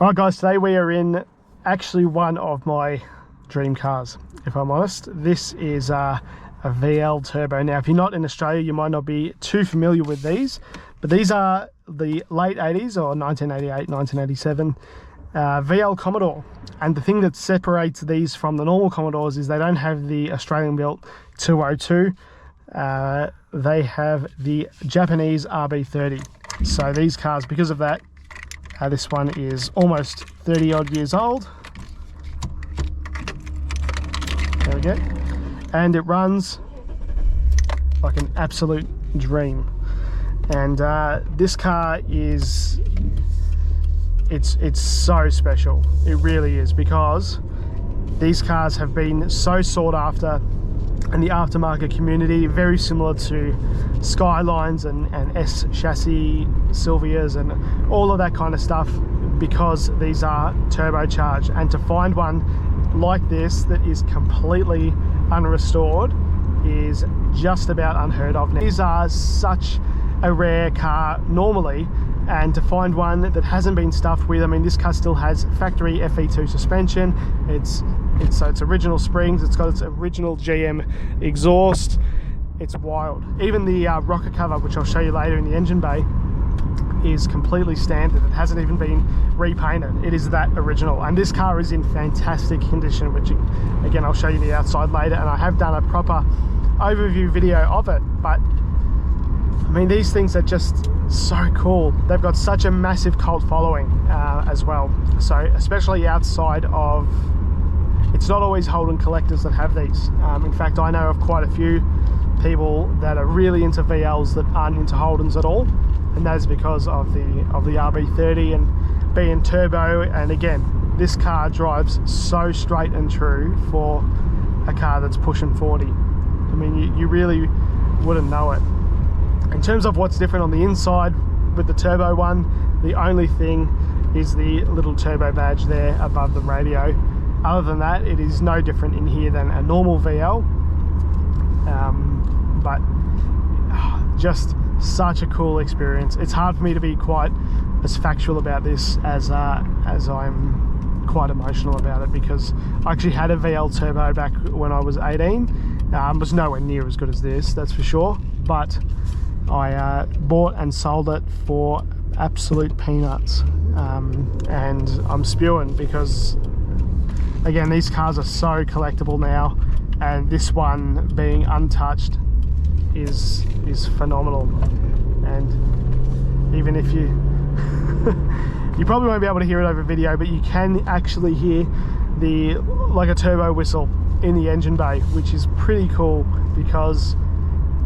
Alright guys, today we are in actually one of my dream cars, if I'm honest. This is a VL Turbo. Now if you're not in Australia, you might not be too familiar with these, but these are the late 80s or 1988, 1987 VL Commodore. And the thing that separates these from the normal Commodores is they don't have the Australian built 202. They have the Japanese RB30. So these cars, because of that, this one is almost 30 odd years old. There we go. And it runs like an absolute dream. And this car is, it's so special. It really is, because these cars have been so sought after in the aftermarket community, very similar to Skylines and S chassis Silvias and all of that kind of stuff, because these are turbocharged. And to find one like this that is completely unrestored is just about unheard of. These are such a rare car normally, and to find one that hasn't been stuffed with, I mean, this car still has factory FE2 suspension, it's original springs, it's got its original GM exhaust. It's wild. Even the rocker cover, which I'll show you later in the engine bay, is completely standard. It hasn't even been repainted. It is that original, and this car is in fantastic condition, which again I'll show you the outside later, and I have done a proper overview video of it. But I mean, these things are just so cool. They've got such a massive cult following as well. So especially outside of, it's not always Holden collectors that have these. In fact, I know of quite a few people that are really into VLs that aren't into Holdens at all, and that is because of the RB30 and being turbo. And again, this car drives so straight and true for a car that's pushing 40. I mean, you really wouldn't know it. In terms of what's different on the inside with the turbo one, the only thing is the little turbo badge there above the radio. Other than that, it is no different in here than a normal VL. But just such a cool experience. It's hard for me to be quite as factual about this as I'm quite emotional about it, because I actually had a VL Turbo back when I was 18. It was nowhere near as good as this, that's for sure, but I bought and sold it for absolute peanuts, and I'm spewing because, again, these cars are so collectible now, and this one being untouched is phenomenal. And even if you you probably won't be able to hear it over video, but you can actually hear like a turbo whistle in the engine bay, which is pretty cool, because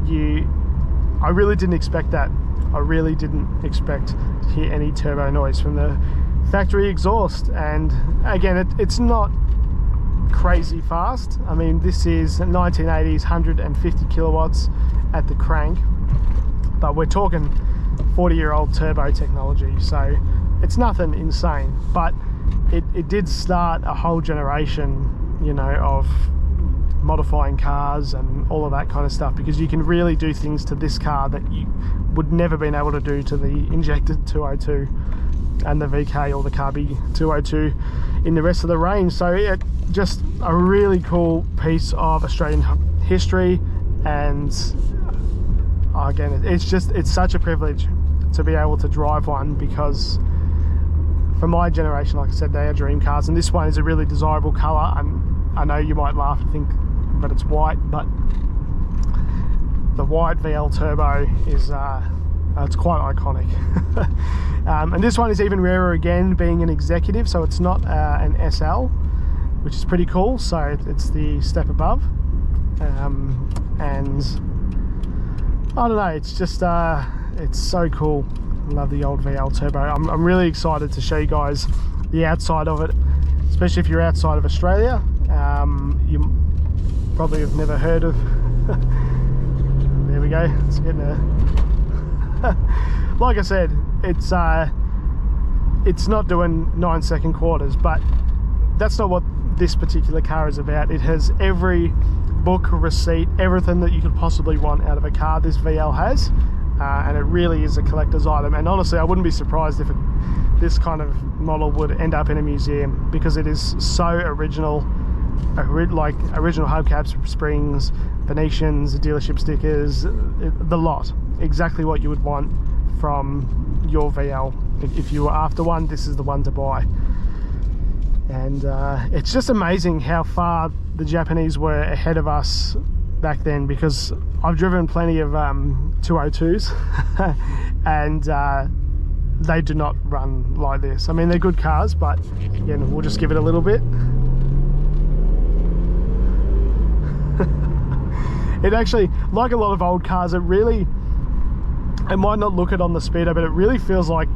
I really didn't expect that. I really didn't expect to hear any turbo noise from the factory exhaust. And again, it's not crazy fast. I mean, this is 1980s 150 kilowatts at the crank, but we're talking 40-year-old turbo technology, so it's nothing insane. But it did start a whole generation, you know, of modifying cars and all of that kind of stuff, because you can really do things to this car that you would never been able to do to the injected 202 and the VK or the Carby 202 in the rest of the range. So it just a really cool piece of Australian history. And again, it's such a privilege to be able to drive one, because for my generation, like I said, they are dream cars, and this one is a really desirable color. And I know you might laugh and think, but it's white, but the white VL Turbo is it's quite iconic. And this one is even rarer, again, being an executive, so it's not an SL, which is pretty cool. So it's the step above, and I don't know, it's just it's so cool. I love the old VL Turbo. I'm really excited to show you guys the outside of it, especially if you're outside of Australia. You probably have never heard of there we go, it's getting like I said, it's not doing 9-second quarters, but that's not what this particular car is about. It has every book, receipt, everything that you could possibly want out of a car, this VL has. and it really is a collector's item. And honestly, I wouldn't be surprised if this kind of model would end up in a museum, because it is so original. Like original hubcaps, springs, Venetians, dealership stickers, the lot. Exactly what you would want from your VL. If you were after one, this is the one to buy. And it's just amazing how far the Japanese were ahead of us back then, because I've driven plenty of 202s and they do not run like this. I mean, they're good cars, but again, we'll just give it a little bit. It actually, like a lot of old cars, it might not look it on the speedo, but it really feels like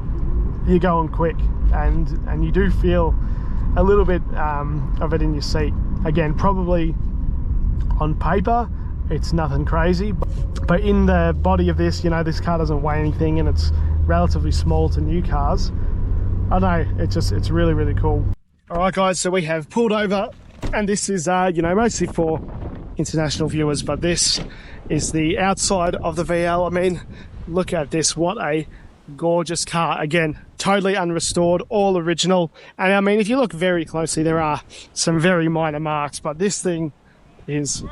you're going quick, and you do feel a little bit of it in your seat. Again, probably on paper it's nothing crazy, but in the body of this, you know, this car doesn't weigh anything and it's relatively small to new cars. I know, it's really, really cool. All right guys, so we have pulled over, and this is you know, mostly for international viewers, but this is the outside of the VL. I mean, look at this, what a gorgeous car. Again, totally unrestored, all original. And I mean, if you look very closely, there are some very minor marks, but this thing is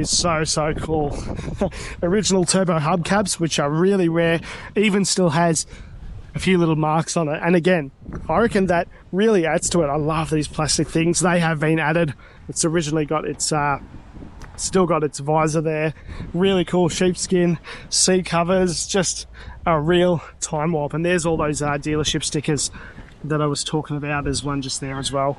so cool. Original turbo hubcaps, which are really rare, even still has a few little marks on it. And again, I reckon that really adds to it. I love these plastic things. They have been added. It's originally got its still got its visor there. Really cool sheepskin seat covers, just a real time warp. And there's all those dealership stickers that I was talking about. There's one just there as well.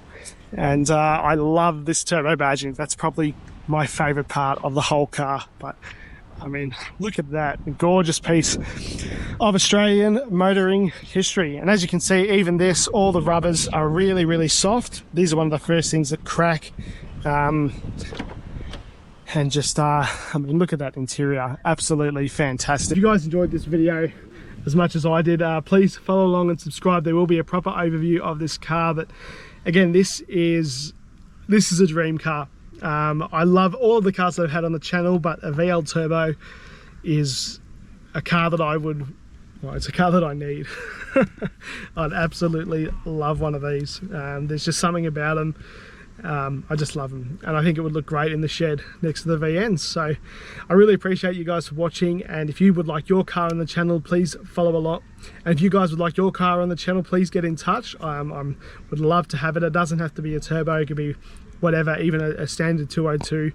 And I love this turbo badging. That's probably my favorite part of the whole car. But I mean, look at that, a gorgeous piece of Australian motoring history. And as you can see, even this, all the rubbers are really, really soft. These are one of the first things that crack. And just I mean, look at that interior, absolutely fantastic. If you guys enjoyed this video as much as I did, please follow along and subscribe. There will be a proper overview of this car. But again, this is a dream car. I love all of the cars that I've had on the channel, but a VL Turbo is a car that it's a car that I need. I'd absolutely love one of these. There's just something about them. I just love them, and I think it would look great in the shed next to the VNs. So I really appreciate you guys for watching, and if you would like your car on the channel, please follow along. And if you guys would like your car on the channel, please get in touch. I would love to have it. It doesn't have to be a turbo, it could be whatever, even a standard 202,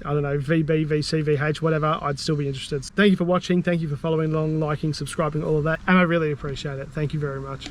I don't know, VB, VC, VH, whatever, I'd still be interested. Thank you for watching, thank you for following along, liking, subscribing, all of that, and I really appreciate it. Thank you very much.